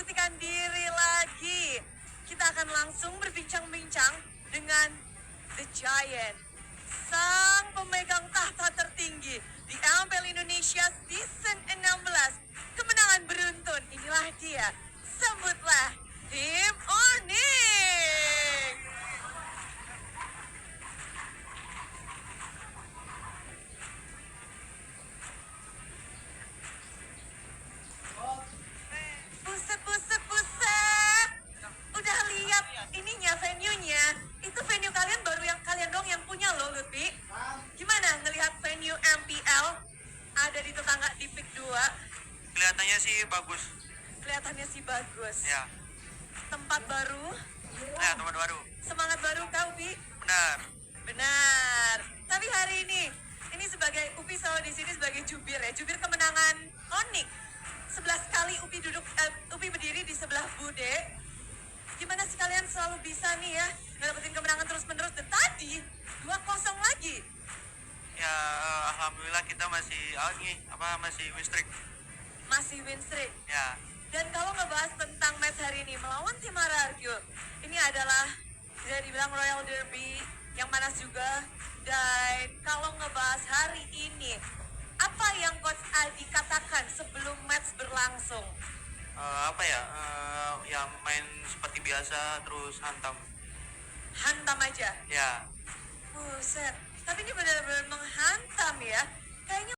membuktikan diri lagi. Kita akan langsung berbincang-bincang dengan The Giant, sang pemegang tahta tertinggi di MPL Indonesia Season 16. Kemenangan beruntun, inilah dia. Sambutlah tim Onyx. Buset. Udah lihat ininya, venue-nya. Itu venue kalian baru yang kalian dong yang punya loh, Lutfi. Gimana ngelihat venue MPL ada di tetangga di PIK 2? Kelihatannya sih bagus. Kelihatannya sih bagus. Ya. Tempat baru. Nah, tempat baru. Semangat baru kau, Bi. Benar. Tapi hari ini sebagai Upi selalu di sini sebagai jubir ya, jubir kemenangan Onyx. 11 kali Upi berdiri di sebelah Bude. Gimana sih kalian selalu bisa nih ya ngedapetin kemenangan terus-menerus, dan tadi 2-0 lagi. Ya, alhamdulillah kita masih masih win streak. Masih win streak. Ya. Dan kalau ngebahas tentang match hari ini melawan tim Marargyo, ini adalah bisa dibilang Royal Derby yang panas juga. Dan kalau ngebahas hari ini, apa yang Coach Adi katakan sebelum match berlangsung? Ya main seperti biasa, terus hantam. Hantam aja? Ya. Buset, tapi ini benar-benar menghantam ya. Kayaknya